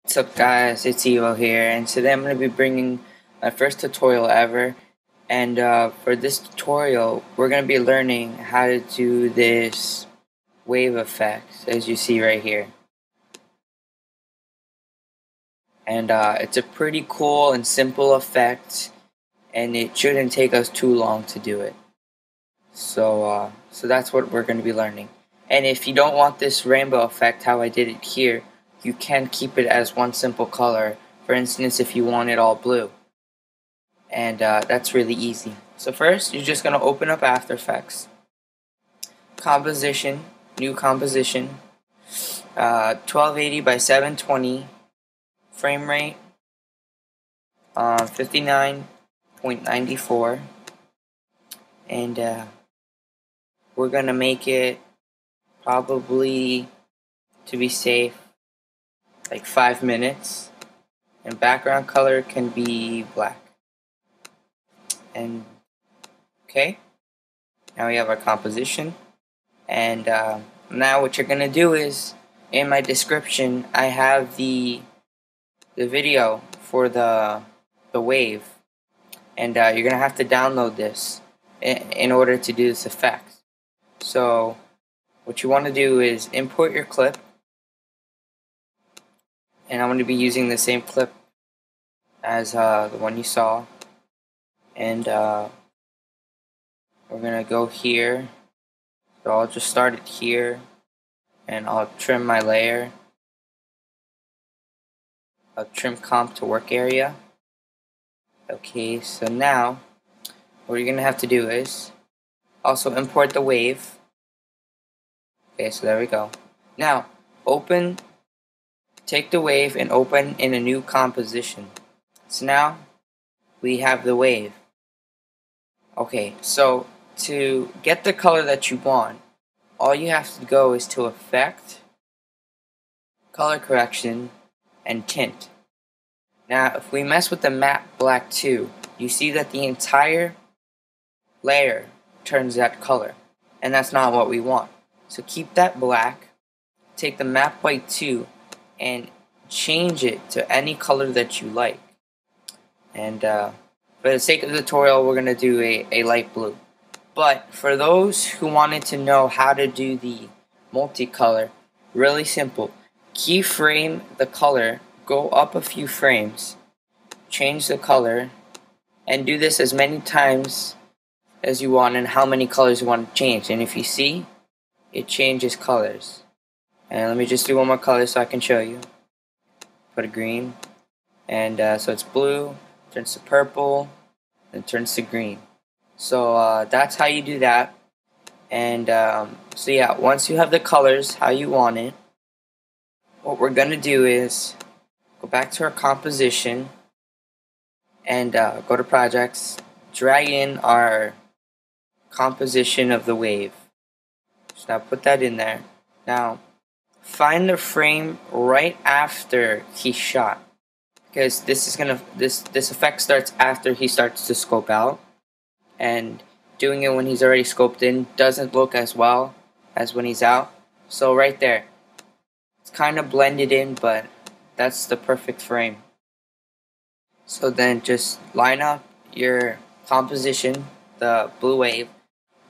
What's up guys, it's Evoh here, and today I'm going to be bringing my first tutorial ever, and for this tutorial we're going to be learning how to do this wave effect as you see right here. And it's a pretty cool and simple effect, and it shouldn't take us too long to do it. So that's what we're going to be learning. And if you don't want this rainbow effect, how I did it here, you can keep it as one simple color. For instance, if you want it all blue. And that's really easy. So first, you're just going to open up After Effects. Composition, new composition. 1280 by 720. Frame rate. 59.94. And we're going to make it probably, to be safe, like 5 minutes, and background color can be black. And okay, now we have our composition, and now what you're gonna do is, in my description I have the video for the wave, and you're gonna have to download this in order to do this effect. So what you want to do is import your clip. And I'm going to be using the same clip as the one you saw. And we're going to go here. So I'll just start it here. And I'll trim my layer. I'll trim comp to work area. Okay, so now what you're going to have to do is also import the wave. Okay, so there we go. Now, take the wave and open in a new composition. So now we have the wave. Okay, so to get the color that you want, all you have to go is to Effect, Color Correction, and Tint. Now if we mess with the matte black too, you see that the entire layer turns that color, and that's not what we want. So keep that black, take the matte white too, and change it to any color that you like. And for the sake of the tutorial, we're going to do a light blue. But for those who wanted to know how to do the multicolor, really simple. Keyframe the color, go up a few frames, change the color, and do this as many times as you want and how many colors you want to change. And if you see, it changes colors. And let me just do one more color so I can show you. Put a green, and so it's blue, turns to purple, then turns to green. So that's how you do that. And so yeah, once you have the colors how you want it, what we're gonna do is go back to our composition and go to projects, drag in our composition of the wave. So now put that in there. Now find the frame right after he shot, because this effect starts after he starts to scope out, and doing it when he's already scoped in doesn't look as well as when he's out. So right there, it's kind of blended in, but that's the perfect frame. So then just line up your composition, the blue wave,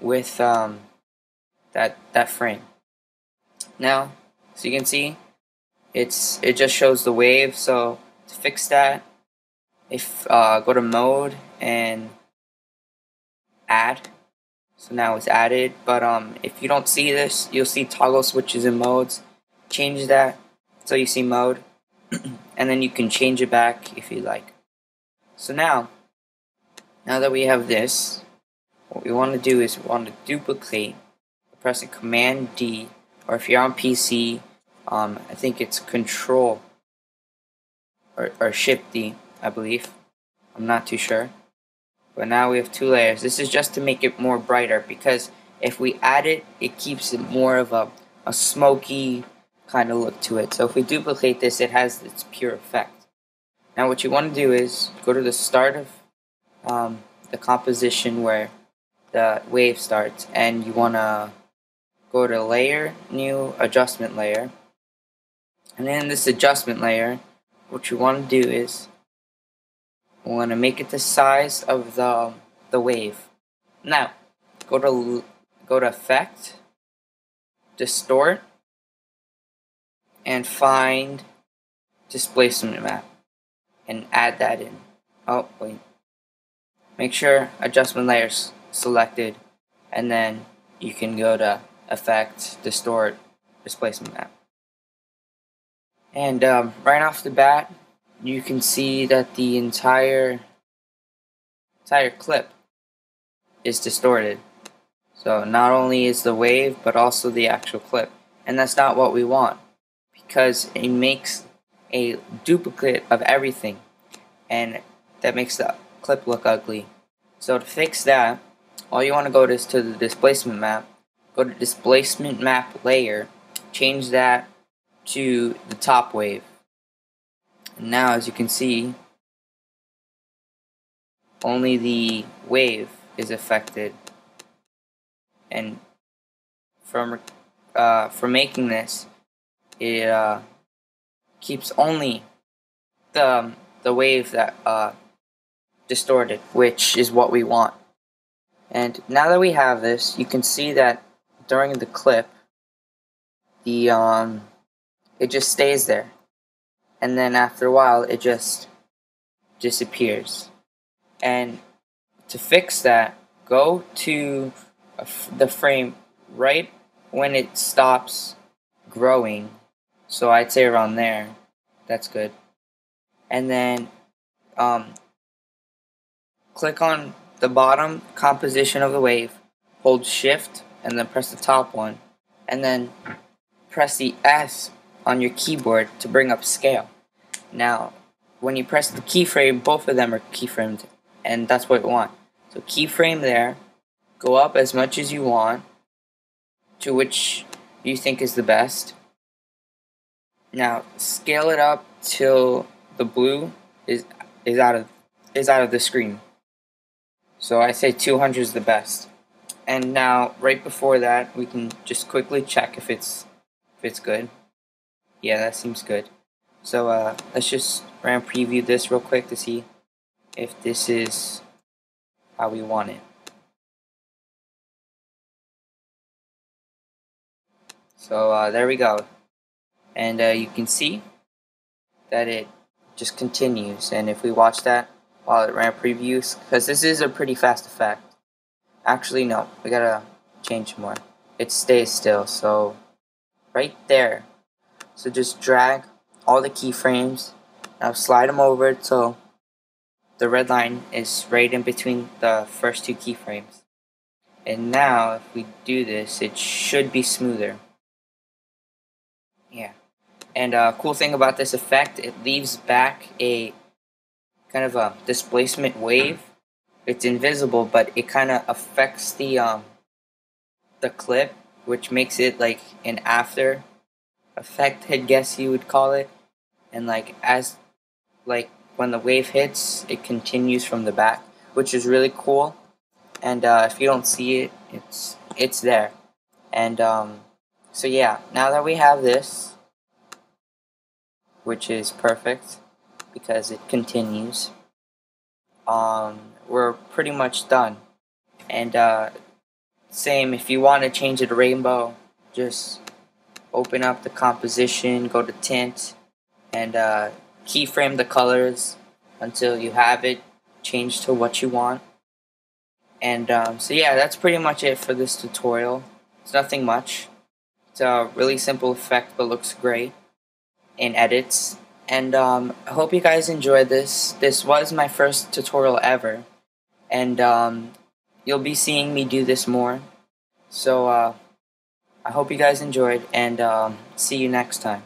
with that frame. Now, so you can see, it just shows the wave. So to fix that, go to mode and add. So now it's added. But if you don't see this, you'll see toggle switches and modes. Change that so you see mode, and then you can change it back if you like. So now that we have this, what we want to do is we want to duplicate, pressing Command D, or if you're on PC, I think it's Control or Shift D, I believe. I'm not too sure. But now we have two layers. This is just to make it more brighter, because if we add it, it keeps it more of a smoky kind of look to it. So if we duplicate this, it has its pure effect. Now what you want to do is go to the start of the composition where the wave starts, and you want to go to Layer, New Adjustment Layer, and in this adjustment layer what you want to do is we want to make it the size of the wave. Now, go to Effect, Distort, and find Displacement Map, and add that in. Oh wait, make sure Adjustment Layers selected, and then you can go to Effect, Distort, Displacement Map. And right off the bat, you can see that the entire clip is distorted. So not only is the wave, but also the actual clip. And that's not what we want, because it makes a duplicate of everything, and that makes the clip look ugly. So to fix that, all you want to go is to the displacement map, go to displacement map layer, change that to the top wave. And now, as you can see, only the wave is affected. And from making this, it keeps only the wave that distorted, which is what we want. And now that we have this, you can see that during the clip, the it just stays there, and then after a while, it just disappears. And to fix that, go to the frame right when it stops growing. So I'd say around there. That's good. And then click on the bottom composition of the wave, hold Shift, and then press the top one, and then press the S on your keyboard to bring up scale. Now, when you press the keyframe, both of them are keyframed, and that's what we want. So keyframe there, go up as much as you want, to which you think is the best. Now, scale it up till the blue is out of the screen. So I say 200 is the best. And now, right before that, we can just quickly check if it's good. Yeah, that seems good. So let's just run preview this real quick to see if this is how we want it. So there we go. And you can see that it just continues. And if we watch that while it ran previews, because this is a pretty fast effect. Actually, no, we gotta change more. It stays still, so right there. So just drag all the keyframes. Now slide them over till the red line is right in between the first two keyframes. And now, if we do this, it should be smoother. Yeah. And cool thing about this effect, it leaves back a kind of a displacement wave. It's invisible, but it kind of affects the clip, which makes it like an after effect, I guess you would call it. And like when the wave hits, it continues from the back, which is really cool. And if you don't see it, it's there. And so yeah, now that we have this, which is perfect because it continues, we're pretty much done. And same, if you want to change it to rainbow, just open up the composition, go to tint, and keyframe the colors until you have it changed to what you want. And so yeah, that's pretty much it for this tutorial. It's nothing much. It's a really simple effect, but looks great in edits. And I hope you guys enjoyed this. This was my first tutorial ever, and you'll be seeing me do this more. So I hope you guys enjoyed, and see you next time.